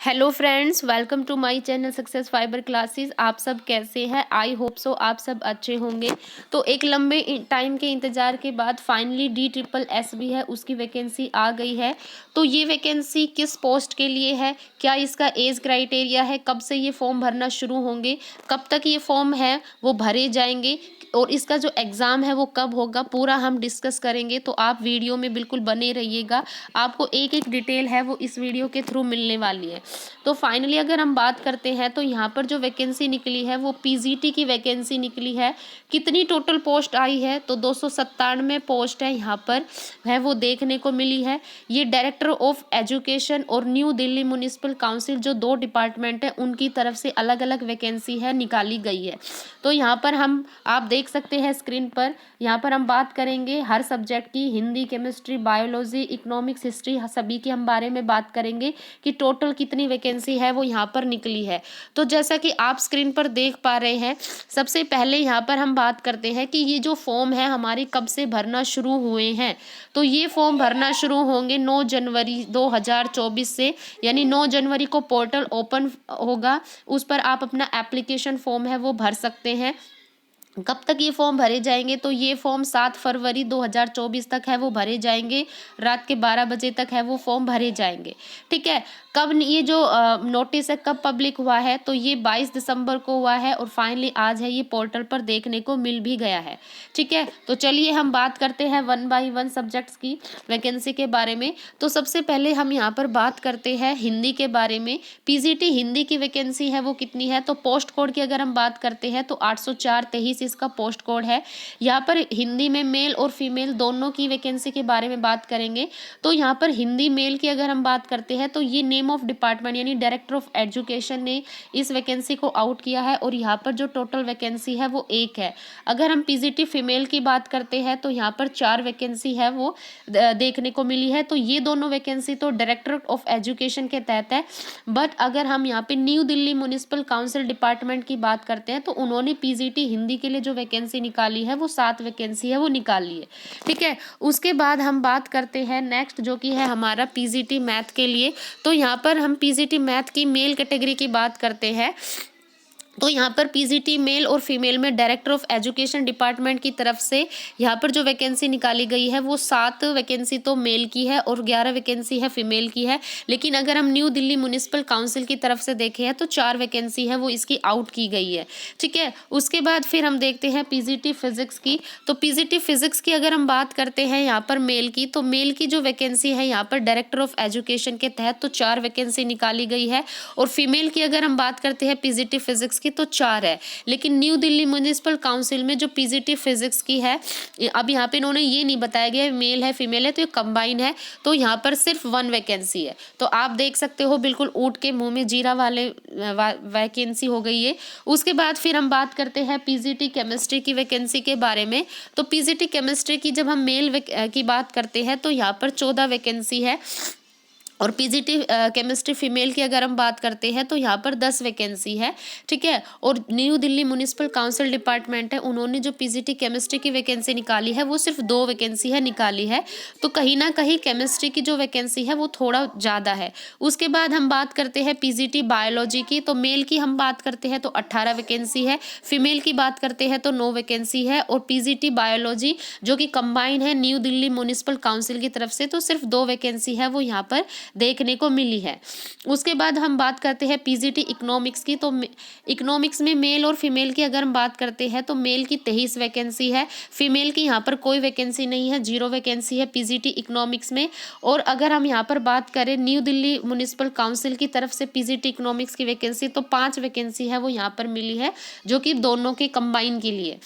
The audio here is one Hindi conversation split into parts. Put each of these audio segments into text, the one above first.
Hello friends, welcome to my channel success fiber classes. आप सब कैसे हैं? आई होप सो आप सब अच्छे होंगे। तो एक लंबे टाइम के इंतज़ार के बाद फाइनली DSSB है उसकी वैकेंसी आ गई है। तो ये वैकेंसी किस पोस्ट के लिए है, क्या इसका एज क्राइटेरिया है, कब से ये फॉर्म भरना शुरू होंगे, कब तक ये फॉर्म है वो भरे जाएंगे और इसका जो एग्ज़ाम है वो कब होगा, पूरा हम डिस्कस करेंगे। तो आप वीडियो में बिल्कुल बने रहिएगा, आपको एक एक डिटेल है वो इस वीडियो के थ्रू मिलने वाली है। तो फाइनली अगर हम बात करते हैं तो यहाँ पर जो वैकेंसी निकली है वो PGT की वैकेंसी निकली है। कितनी टोटल पोस्ट आई है तो 297 पोस्ट है यहाँ पर है वो देखने को मिली है। ये डायरेक्टर ऑफ एजुकेशन और न्यू दिल्ली म्यूनिसिपल काउंसिल जो दो डिपार्टमेंट है उनकी तरफ से अलग अलग वैकेंसी है निकाली गई है। तो यहाँ पर हम आप देख सकते हैं स्क्रीन पर, यहाँ पर हम बात करेंगे हर सब्जेक्ट की, Hindi, chemistry, biology, economics, history, सभी के हम बारे में बात करेंगे कि टोटल कितनी वैकेंसी है वो यहाँ पर निकली है। तो जैसा कि आप स्क्रीन पर देख पा रहे हैं, सबसे पहले यहाँ पर हम बात करते हैं कि ये जो फॉर्म है हमारे कब से भरना शुरू हुए हैं। तो ये फॉर्म भरना शुरू होंगे 9 जनवरी 2024 से, यानी 9 जनवरी को पोर्टल ओपन होगा, उस पर आप अपना एप्लीकेशन फॉर्म है वो भर सकते हैं। कब तक ये फॉर्म भरे जाएंगे तो ये फॉर्म 7 फरवरी 2024 तक है वो भरे जाएंगे, रात के 12 बजे तक है वो फॉर्म भरे जाएंगे। ठीक है, कब ये जो नोटिस है कब पब्लिक हुआ है तो ये 22 दिसंबर को हुआ है और फाइनली आज है ये पोर्टल पर देखने को मिल भी गया है। ठीक है, तो चलिए हम बात करते हैं 1 बाई 1 सब्जेक्ट्स की वैकेंसी के बारे में। तो सबसे पहले हम यहाँ पर बात करते हैं हिंदी के बारे में। PGT हिंदी की वैकेंसी है वो कितनी है तो पोस्ट कोड की अगर हम बात करते हैं तो 804-23 इसका पोस्ट कोड है। यहाँ पर हिंदी में मेल और फीमेल दोनों की वैकेंसी के बारे में बात करेंगे। तो यहाँ पर हिंदी मेल की अगर हम बात करते हैं तो ये नेम ऑफ डिपार्टमेंट यानी डायरेक्टर ऑफ एजुकेशन ने इस वैकेंसी को आउट किया है और यहाँ पर जो टोटल वैकेंसी है वो एक है। अगर हम PGT फीमेल की बात करते हैं तो यहाँ पर 4 वैकेंसी है वो देखने को मिली है। तो ये दोनों वैकेंसी तो डायरेक्टर ऑफ एजुकेशन के तहत है। बट अगर हम यहाँ पे new Delhi municipal council department की बात करते हैं तो उन्होंने PGT हिंदी के लिए जो वैकेंसी निकाली है वो 7 वैकेंसी है वो निकाली है। ठीक है, उसके बाद हम बात करते हैं नेक्स्ट जो कि है हमारा PGT मैथ के लिए। तो यहाँ पर हम PGT मैथ की मेल कैटेगरी की बात करते हैं। तो यहाँ पर PGT मेल और फीमेल में डायरेक्टर ऑफ एजुकेशन डिपार्टमेंट की तरफ से यहाँ पर जो वैकेंसी निकाली गई है वो 7 वैकेंसी तो मेल की है और 11 वैकेंसी है फीमेल की है। लेकिन अगर हम न्यू दिल्ली म्यूनिसिपल काउंसिल की तरफ से देखें हैं तो 4 वैकेंसी है वो इसकी आउट की गई है। ठीक है, उसके बाद फिर हम देखते हैं PGT फिजिक्स की। तो PGT फिजिक्स की अगर हम बात करते हैं यहाँ पर मेल की, तो मेल की जो वैकेंसी है यहाँ पर डायरेक्टर ऑफ एजुकेशन के तहत तो 4 वैकेंसी निकाली गई है और फीमेल की अगर हम बात करते हैं PGT फिजिक्स की तो 4 है। लेकिन न्यू दिल्ली म्यूनिसिपल काउंसिल में जो PGT फिजिक्स की है, अब यहाँ पे इन्होंने ये नहीं बताया गया मेल है फीमेल है तो ये कंबाइन है, तो यहाँ पर सिर्फ 1 वैकेंसी है। तो आप देख सकते हो बिल्कुल ऊँट के मुंह में जीरा वाले वैकेंसी हो गई है। उसके बाद फिर हम बात करते हैं PGT केमिस्ट्री की वैकेंसी के बारे में। तो PGT केमिस्ट्री की जब हम मेल की बात करते हैं तो यहाँ पर 14 वैकेंसी है और PGT केमिस्ट्री फीमेल की अगर हम बात करते हैं तो यहाँ पर 10 वैकेंसी है। ठीक है, और new Delhi municipal council department है उन्होंने जो PGT केमिस्ट्री की वैकेंसी निकाली है वो सिर्फ 2 वैकेंसी है निकाली है। तो कहीं ना कहीं केमिस्ट्री की जो वैकेंसी है वो थोड़ा ज़्यादा है। उसके बाद हम बात करते हैं PGT बायोलॉजी की। तो मेल की हम बात करते हैं तो 18 वैकेंसी है, फीमेल की बात करते हैं तो 9 वैकेंसी है। और PGT बायोलॉजी जो कि कंबाइन है न्यू दिल्ली म्यूनिसिपल काउंसिल की तरफ से तो सिर्फ 2 वैकेंसी है वो यहाँ पर देखने को मिली है। उसके बाद हम बात करते हैं PGT इकोनॉमिक्स की। तो इकोनॉमिक्स में मेल और फीमेल की अगर हम बात करते हैं तो मेल की 23 वैकेंसी है, फीमेल की यहाँ पर कोई वैकेंसी नहीं है, 0 वैकेंसी है PGT इकोनॉमिक्स में। और अगर हम यहाँ पर बात करें न्यू दिल्ली म्यूनिसिपल काउंसिल की तरफ से PGT इकोनॉमिक्स की वैकेंसी तो 5 वैकेंसी है वो यहाँ पर मिली है जो कि दोनों के कंबाइन के लिए।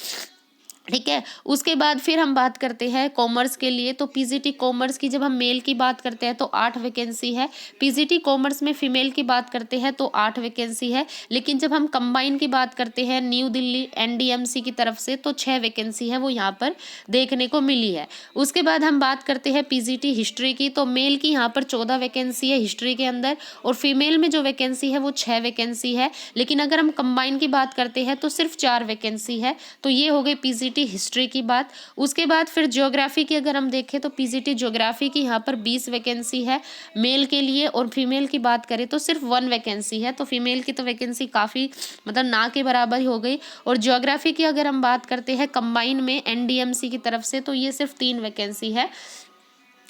ठीक है, उसके बाद फिर हम बात करते हैं कॉमर्स के लिए। तो PGT कॉमर्स की जब हम मेल की बात करते हैं तो 8 वैकेंसी है, PGT कॉमर्स में फीमेल की बात करते हैं तो 8 वैकेंसी है। लेकिन जब हम कंबाइन की बात करते हैं न्यू दिल्ली NDMC की तरफ से तो 6 वैकेंसी है वो यहाँ पर देखने को मिली है। उसके बाद हम बात करते हैं PGT हिस्ट्री की। तो मेल की यहाँ पर 14 वैकेंसी है हिस्ट्री के अंदर और फीमेल में जो वैकेंसी है वो 6 वैकेंसी है। लेकिन अगर हम कंबाइन की बात करते हैं तो सिर्फ 4 वैकेंसी है। तो ये हो गई PGT पीजीटी हिस्ट्री की बात। उसके बाद फिर ज्योग्राफी की अगर हम देखें तो पीजीटी ज्योग्राफी की यहाँ पर 20 वैकेंसी है मेल के लिए, और फीमेल की बात करें तो सिर्फ 1 वैकेंसी है। तो फीमेल की तो वैकेंसी काफ़ी मतलब ना के बराबर ही हो गई। और ज्योग्राफी की अगर हम बात करते हैं कंबाइन में एनडीएमसी की तरफ से, तो ये सिर्फ 3 वैकेंसी है।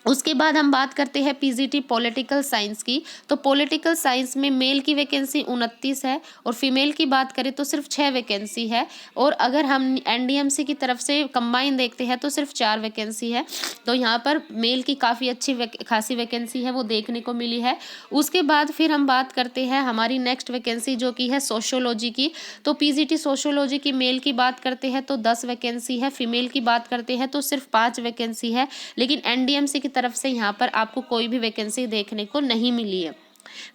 उसके बाद हम बात करते हैं पीजीटी पॉलिटिकल साइंस की। तो पॉलिटिकल साइंस में मेल की वैकेंसी 29 है, और फीमेल की बात करें तो सिर्फ 6 वैकेंसी है। और अगर हम एनडीएमसी की तरफ से कंबाइन देखते हैं तो सिर्फ 4 वैकेंसी है। तो यहाँ पर मेल की काफ़ी अच्छी खासी वैकेंसी है वो देखने को मिली है। उसके बाद फिर हम बात करते हैं हमारी नेक्स्ट वैकेंसी जो कि है सोशियोलॉजी की। तो पीजीटी सोशियोलॉजी की मेल की बात करते हैं तो 10 वैकेंसी है, फीमेल की बात करते हैं तो सिर्फ 5 वैकेंसी है। लेकिन एनडीएमसी की तरफ से यहाँ पर आपको कोई भी वैकेंसी देखने को नहीं मिली है।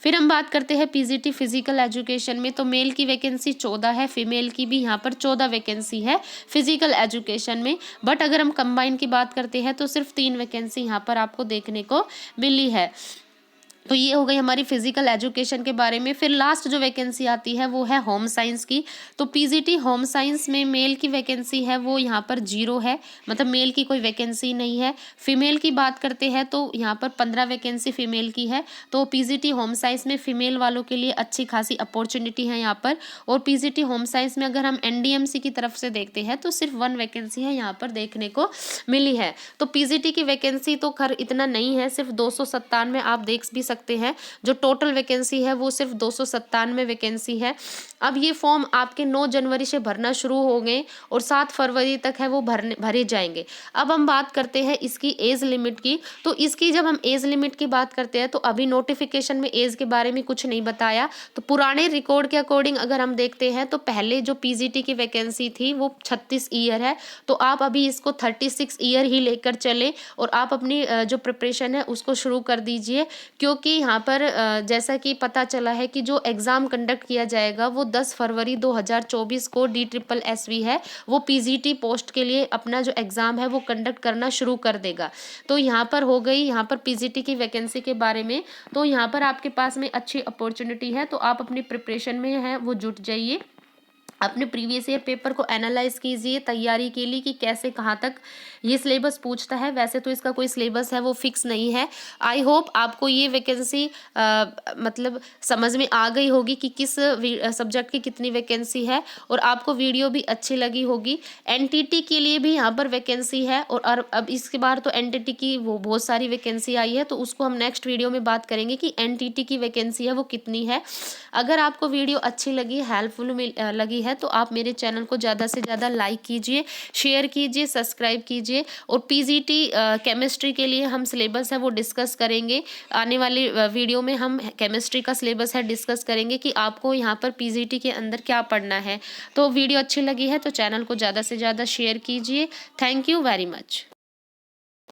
फिर हम बात करते हैं पीजीटी फिजिकल एजुकेशन में। तो मेल की वैकेंसी 14 है, फीमेल की भी यहाँ पर 14 वैकेंसी है फिजिकल एजुकेशन में। बट अगर हम कंबाइन की बात करते हैं तो सिर्फ 3 वैकेंसी यहाँ पर आपको देखने को मिली है। तो ये हो गई हमारी फिजिकल एजुकेशन के बारे में। फिर लास्ट जो वैकेंसी आती है वो है होम साइंस की। तो पीजीटी होम साइंस में मेल की वैकेंसी है वो यहाँ पर 0 है, मतलब मेल की कोई वैकेंसी नहीं है। फीमेल की बात करते हैं तो यहाँ पर 15 वैकेंसी फीमेल की है। तो पीजीटी होम साइंस में फीमेल वालों के लिए अच्छी खासी अपॉर्चुनिटी है यहाँ पर। और पीजीटी होम साइंस में अगर हम एनडीएमसी की तरफ से देखते हैं तो सिर्फ 1 वैकेंसी है यहाँ पर देखने को मिली है। तो पीजीटी की वैकेंसी तो खैर इतना नहीं है, सिर्फ 297 आप देख भी सकते हैं। जो टोटल वैकेंसी है वो सिर्फ 297 वैकेंसी है। अब ये फॉर्म आपके 9 जनवरी से भरना शुरू हो गए और 7 फरवरी तक है वो भरे जाएंगे। अब हम बात करते हैं इसकी एज लिमिट की। तो इसकी जब हम एज लिमिट की बात करते हैं तो अभी नोटिफिकेशन में एज के बारे में कुछ नहीं बताया। तो पुराने रिकॉर्ड के अकॉर्डिंग अगर हम देखते हैं तो पहले जो पीजीटी की वैकेंसी थी वो 36 ईयर है। तो आप अभी इसको 36 ईयर ही लेकर चले और आप अपनी जो प्रिपरेशन है उसको शुरू कर दीजिए। क्योंकि यहाँ पर जैसा कि पता चला है कि जो एग्ज़ाम कंडक्ट किया जाएगा वो 10 फरवरी 2024 को DSSB है वो पीजीटी पोस्ट के लिए अपना जो एग्ज़ाम है वो कंडक्ट करना शुरू कर देगा। तो यहाँ पर हो गई यहाँ पर पीजीटी की वैकेंसी के बारे में। तो यहाँ पर आपके पास में अच्छी अपॉर्चुनिटी है, तो आप अपनी प्रिपरेशन में है वो जुट जाइए। अपने प्रीवियस ईयर पेपर को एनालाइज कीजिए तैयारी के लिए कि कैसे कहाँ तक ये सिलेबस पूछता है। वैसे तो इसका कोई सिलेबस है वो फिक्स नहीं है। आई होप आपको ये वैकेंसी मतलब समझ में आ गई होगी कि किस सब्जेक्ट की कितनी वैकेंसी है, और आपको वीडियो भी अच्छी लगी होगी। एनटीटी के लिए भी यहाँ पर वैकेंसी है, और अब इसके बार तो एनटीटी की वो बहुत सारी वैकेंसी आई है, तो उसको हम नेक्स्ट वीडियो में बात करेंगे कि एनटीटी की वैकेंसी है वो कितनी है। अगर आपको वीडियो अच्छी लगी, हेल्पफुल लगी है, तो आप मेरे चैनल को ज़्यादा से ज़्यादा लाइक कीजिए, शेयर कीजिए, सब्सक्राइब कीजिए। और पीजीटी केमिस्ट्री के लिए हम सिलेबस है वो डिस्कस करेंगे आने वाली वीडियो में। हम केमिस्ट्री का सिलेबस है डिस्कस करेंगे कि आपको यहाँ पर पीजीटी के अंदर क्या पढ़ना है। तो वीडियो अच्छी लगी है तो चैनल को ज़्यादा से ज़्यादा शेयर कीजिए। Thank you very much.